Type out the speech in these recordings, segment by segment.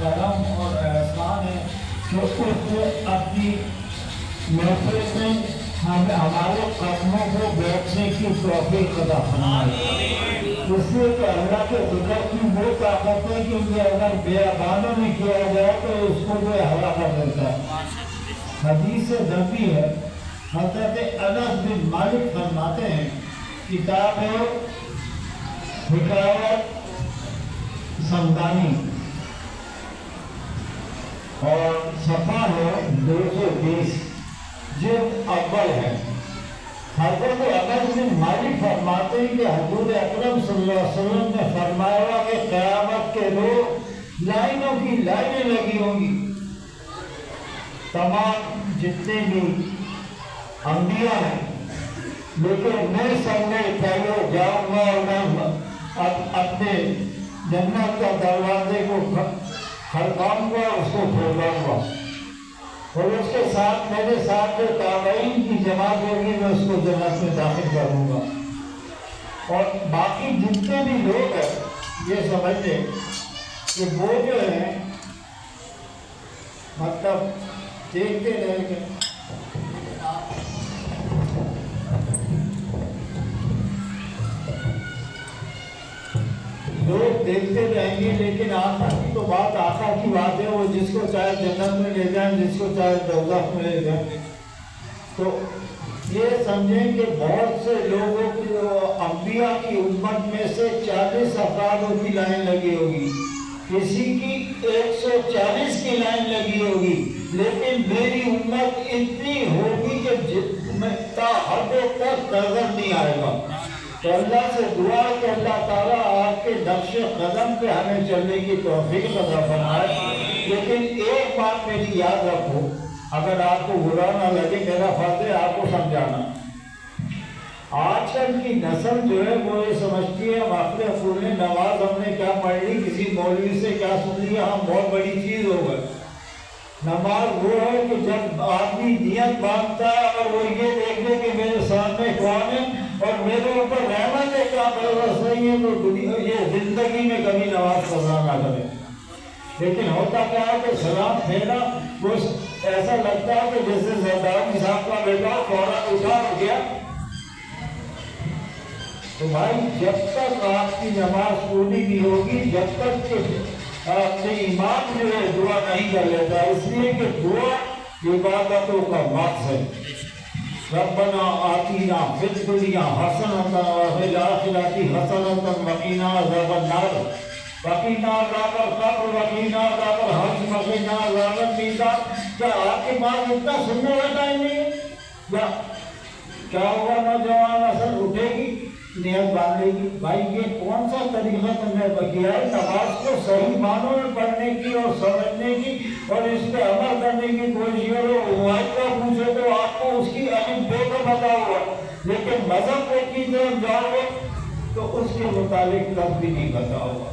کرم اور احسان ہے کہ اس نے اپنی محفل میں ہمارے قدموں کو بیٹھنے کی توفیق عطا فرمائی۔ اس لیے کہ اللہ کے ذکر کی وہ طاقت ہے کہ یہ اگر بیابانوں میں کیا جائے تو اس کو جو ہوا کر دیتا ہے۔ حدیث نبی ہے، حضرت انس بن مالک فرماتے ہیں، کتاب ہے حکایت سمدانی اور صفحہ ہے 220 جلد اول ہے۔ حضرت انس بن مالک فرماتے ہیں کہ حضور اکرم صلی اللہ علیہ وسلم نے فرمایا کہ قیامت کے روز لائنوں کی لائنیں لگی ہوں گی، تمام جتنے بھی انبیاء ہیں، لیکن میں سب میں پہلے جاؤں گا اور میں اپنے جنت کا دروازے کو کھڑکاؤں گا، اس کو کھولواؤں گا، اور اس کے ساتھ میرے ساتھ جو تابعین کی جماعت ہوگی میں اس کو جنت میں داخل کروں گا۔ اور باقی جتنے بھی لوگ ہیں یہ سمجھ لیں کہ وہ جو ہیں مطلب دیکھتے رہیں گے، لوگ دیکھتے رہیں گے، لیکن آقا کی تو بات آقا کی بات ہے، وہ جس کو چاہے جنت میں لے جائیں، جس کو چاہے دوزخ میں لے جائیں۔ تو یہ سمجھیں کہ بہت سے لوگوں کی انبیاء کی امت میں سے 40 افرادوں کی لائن لگی ہوگی، کسی کی 140 کی لائن لگی ہوگی، لیکن میری امت اتنی ہوگی کہ تا حد تک نظر نہیں آئے گا۔ تو اللہ سے دعا ہے کہ اللہ تعالیٰ آپ کے نقش قدم پہ ہمیں چلنے کی توفیق عطا فرمائے۔ لیکن ایک بات میری یاد رکھو، اگر آپ کو برا نہ لگے، میرا فرض ہے آپ کو سمجھانا۔ آج کل کی نسل جو ہے وہ یہ سمجھتی ہے واقعی پورے نماز ہم نے کیا پڑھ لی، کسی مولوی سے کیا سن لیا، ہم بہت بڑی چیز ہو گئے۔ نماز وہ ہے کہ جب آدمی نیت باندھتا ہے اور وہ یہ دیکھ لے کہ میرے سامنے کون ہے اور میرے اوپر رحمت ہے، کیا برداشت نہیں ہے، تو یہ زندگی میں کبھی نماز قضا نہ کرے۔ لیکن ہوتا کیا ہے کہ سلام پھیرا وہ ایسا لگتا ہے کہ جیسے زرداری صاحب کا بیٹا فوراً اٹھا گیا۔ تو بھائی جب تک آپ کی نماز پوری نہیں ہوگی، جب تک کہ اپنے ایمان جو ہے دعا نہیں کر لیتا، اس لیے کہ دعا عبادتوں کا وقت ہے۔ ربنا آتینا فی الدنیا حسنۃ وفی الآخرۃ حسنۃ وقنا عذاب النار وقنا عذاب القبر وقنا عذاب الحشر وقنا عذاب المیزان۔ کیا آپ کے پاس اتنا سننے کا ٹائم نہیں ہے؟ یا کیا ہوگا نوجوان نسل اٹھے گی، نیت باندھے گی؟ بھائی یہ کون سا طریقہ تم نے کیا ہے نماز کو صحیح معنوں میں پڑھنے کی اور سمجھنے کی اور اس پہ عمل کرنے کی کوشش کرو۔ واحد کا پوچھے تو آپ کو اس کی الف بے کو پتا ہوگا، لیکن مذہب کی طرف جاؤ گے تو اس کے متعلق تب بھی نہیں پتا ہوگا۔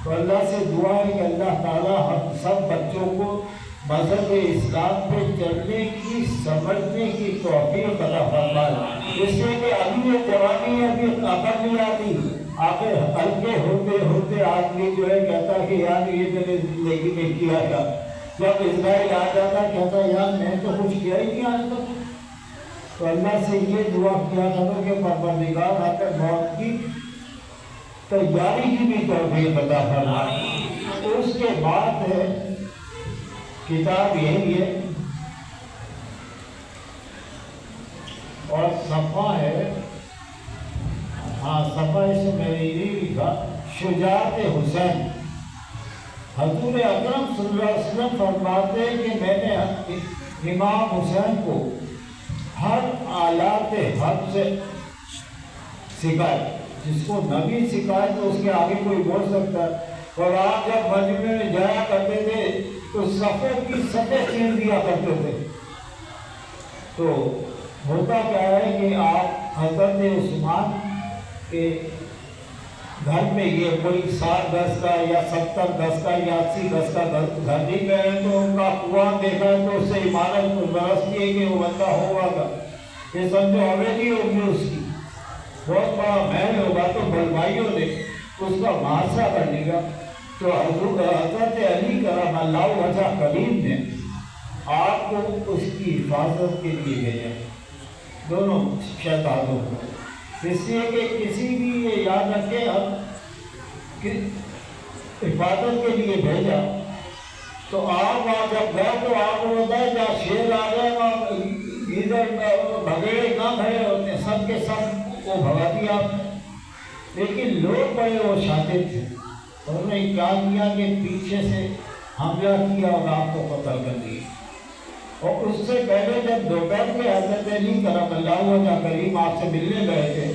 تو اللہ سے دعا ہے کہ اللہ تعالیٰ ہم سب بچوں کو مذہب اسلام پہ چلنے کی، سمجھنے کی توفیق عطا فرمائے۔ اس لیے کہ ابھی یہ جوانی ہے، ابھی عقل نہیں آتی، آخر ہلکے ہوتے ہوتے آدمی جو ہے کہتا کہ یار یہ میں نے زندگی میں کیا تھا۔ جب اسرائیل آ جاتا کہتا یار میں تو کچھ کیا ہی نہیں آج تک۔ تو اللہ سے یہ دعا کیا کرو کہ پروردگار آپ موت کی تیاری کی بھی توفیق عطا فرمائے۔ اس کے بعد ہے کتاب یہی ہے اور صفحہ ہے، ہاں صفحہ اس میں یہ لکھا شجاعت حسین۔ حضور اکرم صلی اللہ علیہ وسلم فرماتے ہیں کہ میں نے امام حسین کو ہر آلات حق سے سکھائے، جس کو نبی سکھائے تو اس کے آگے کوئی بول سکتا ہے۔ اور آپ جب مجمع میں جایا کرتے تھے تو صفوں کی صفیں چیر دیا کرتے تھے۔ تو ہوتا کیا ہے کہ آپ حضرت عثمان کے گھر میں یہ کوئی 60 گز کا یا 70 گز کا یا 80 گز کا گھر نہیں گئے تو ان کا کنواں دیکھا تو اس سے عمارت کو برس کیے کہ وہ بندہ ہوگا گا، یہ سمجھو حویلی ہوگی اس کی، بہت بڑا محل ہوگا، تو بلوائیوں نے اس کا محاصرہ کر لیا۔ تو حضرت علی کرم اللہ وجہ کریم نے آپ کو اس کی حفاظت کے لیے بھیجا، دونوں شہزادوں کو، اس لیے کہ کسی بھی یہ یاد رکھے کہ حفاظت کے لیے بھیجا تو آپ وہاں جب گئے تو آپ کو بتایا جہاں شیر آ گئے وہاں ادھر بھگڑے نہ کھڑے ہوتے، سب کے سب کو بھگا دیا آپ نے، لیکن لوگ بڑے وہ شاطر تھے، انہوں نے کیا کیا کہ پیچھے سے حملہ کیا اور آپ کو قتل کر دیا۔ اور اس سے پہلے جب دوپہر کے حضرت علی کرم اللہ وجہ کریم آپ سے ملنے گئے تھے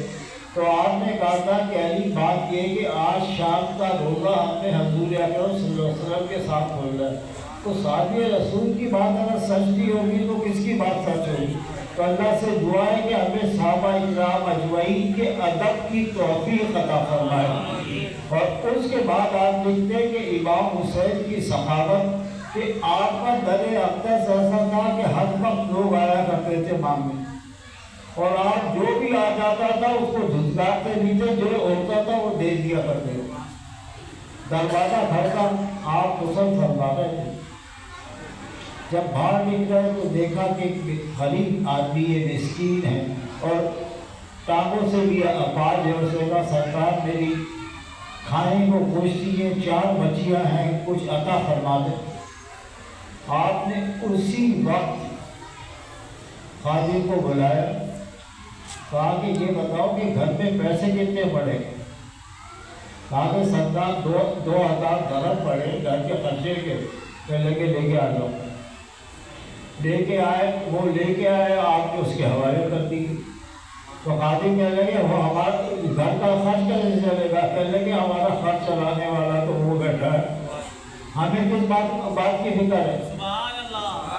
تو آپ نے کہا تھا کہ علی بات یہ کہ آج شام کا روزہ ہم نے حضور اکرم صلی اللہ علیہ وسلم کے ساتھ کھولا ہے، تو صحابی رسول کی بات اگر سچ بھی ہوگی تو کس کی بات سچ ہوگی؟ تو اللہ سے دعا ہے کہ ہمیں صحابہ اکرام اجمعین کے ادب کی توفیق عطا فرمائے۔ اور اس کے بعد آپ لکھتے ہیں کہ امام حسین کی سخاوت کہ آپ کا در اقدس ایسا تھا کہ ہر وقت لوگ آیا کرتے تھے مانگنے، اور آپ جو بھی آ جاتا تھا اس کو دھتکارتے نہیں تھے، جو ہوتا تھا وہ دے دیا کرتے تھے۔ دروازہ گھر کا آپ غسل فرما رہے تھے، جب باہر نکلے تو دیکھا کہ غریب آدمی ہے، مسکین ہے اور ٹانگوں سے بھی اپاہج ہے، اسے کہا سرکار میری کھانے کو کچھ دیجیے، 4 بچیاں ہیں، کچھ عطا فرما دیں۔ آپ نے اسی وقت خادم کو بلایا، کہا کہ یہ بتاؤ کہ گھر میں پیسے کتنے پڑے؟ کہا کہ سرکار 2000 درہم پڑے گھر کے خرچے کے، لے کے آ جاؤ۔ لے کے آئے، وہ لے کے آئے، آپ نے اس کے حوالے کر دی۔ تو خادم کہنے لگے وہ ہمارا گھر کا خرچ کیسے چلے گا؟ کہنے لگے ہمارا خرچ چلانے والا تو وہ بیٹھا ہے، ہمیں کس بات کی فکر ہے؟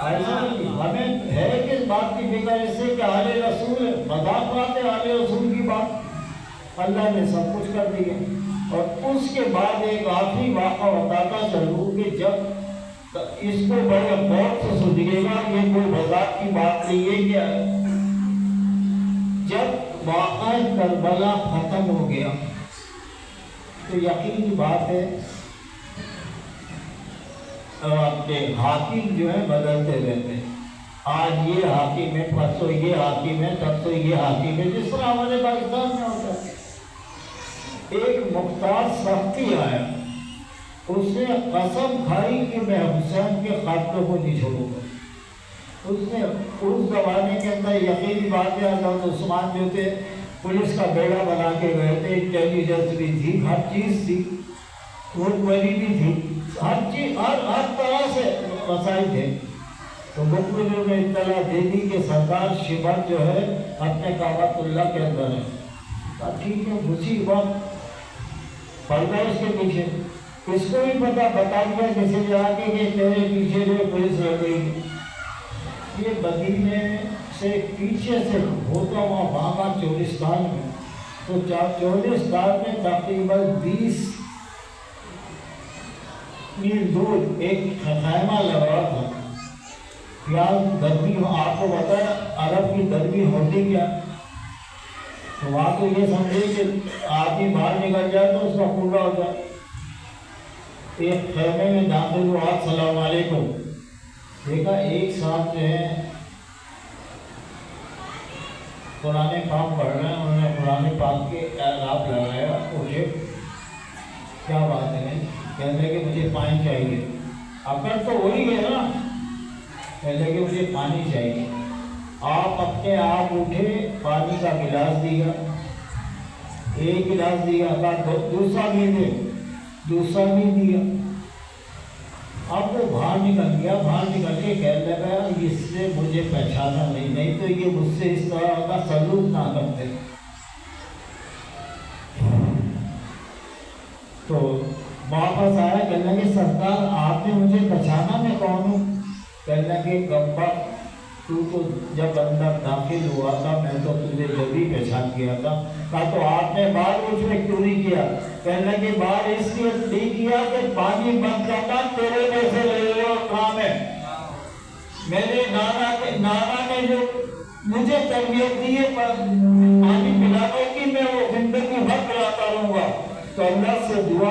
ایسا نہیں، ہمیں ہے کس بات کی فکر؟ اس سے کہ آل رسول مذاق بات ہے، آل رسول کی بات، اللہ نے سب کچھ کر دیا۔ اور اس کے بعد ایک آخری واقعہ بتاتا چلوں کہ جب اس کو بڑے غور سے سنیے گا، یہ کوئی مذاق کی بات نہیں ہے کہ جب واقعہ کربلا ختم ہو گیا تو یقینی بات ہے اپنے حاکم جو ہے بدلتے رہتے ہیں، آج یہ حاکم ہے، پرسوں یہ حاکم ہے، پرسوں یہ حاکم ہے، جس طرح ہمارے پاکستان میں ہوتا ہے۔ ایک مختار سختی آیا، اس نے قسم کھائی کہ میں حسین کے قاتلوں کو نہیں چھوڑوں گا۔ اس نے اس زمانے کے اندر یقینی بات ہے حضرت عثمان جو تھے پولیس کا بیڑا بنا کے گئے تھے، انٹیلیجنس بھی تھی، ہر چیز تھی، مخبری بھی تھی، ہر چیز ہر طرح سے مسائل تھے۔ تو مخبروں نے اطلاع دے دی کہ سردار شیبر جو ہے اپنے کعبۃ اللہ کے اندر ہے۔ کہا ٹھیک ہے، اسی وقت پڑ گئے اس کے پیچھے، اس کو بھی پتا بتا دیا کسی جا کے کہ تیرے پیچھے جو پولیس لگ گئی۔ یہ مدینے سے پیچھے سے ہوتا ہوا بھاگا چولستان میں، تو چولستان میں تقریباً 20 میل دور ایک خیمہ لگا تھا۔ یہاں گرمی آپ کو بتایا عرب کی گرمی ہوتی کیا، تو وہاں تو یہ سمجھے کہ آدمی باہر نکل جائے تو اس کا پورا ہو جائے۔ ایک خیمے میں داخل ہوا، السلام علیکم، دیکھا ایک صاحب جو ہے قرآن پاک پڑھ رہے ہیں، انہوں نے قرآن پاک کے اعراب لگایا، مجھے کیا بات ہے؟ کہنے لگے مجھے پانی چاہیے۔ اکڑ تو وہی ہے نا، کہنے لگے مجھے پانی چاہیے۔ آپ اپنے آپ اٹھے، پانی کا گلاس دیا، ایک گلاس دیا، دوسرا بھی دے، دوسرا بھی دیا۔ اب وہ باہر نکل گیا، باہر نکل کے کہنے لگا اس سے مجھے پہچانا نہیں تو یہ مجھ سے اس طرح کا سلوک نہ کرتے۔ تو واپس آیا، کہنے لگے سرکار آپ نے مجھے پہچانا میں کون ہوں؟ کہنے لگے گبا تو جب اندر داخل ہوا تھا میں تو تجھے جبھی پہچان کیا تھا۔ کہا تو آپ نے بار مجھ میں کیوں نہیں کیا؟ کہنے لگے بار اس لیے نہیں کیا کہ پانی بند کرنا تیرے میں سے لے لو کام ہے۔ میرے نانا نے جو مجھے تربیت دی ہے پانی پلانے کی، میں وہ زندگی بھر پلاتا رہوں گا۔ تو اللہ سے دعا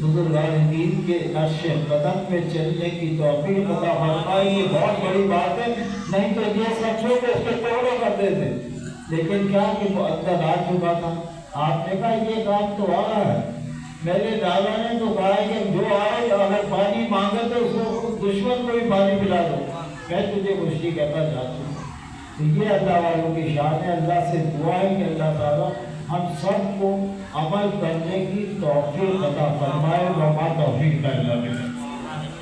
بزرگان دین کے نقش قدم پہ چلنے کی توفیق عطا فرمائے۔ یہ بہت بڑی بات ہے، نہیں تو یہ سچوں کو اس کے ٹکڑے کر دیتے، لیکن کیا کہ مؤذن آ چکا تھا۔ آپ نے کہا یہ کام تو آ رہا ہے، میرے دادا نے تو کہا ہے کہ جو آئے اگر پانی مانگے تو اس کو دشمن کو بھی پانی پلا دو، میں تجھے کچھ کہتا جاتا ہوں۔ تو یہ اللہ والوں کی شان ہے۔ اللہ سے دعا ہے کہ اللہ تعالیٰ ہم سب کو عمل کرنے کی توفیق عطا فرمائے، وما توفیق الا باللہ۔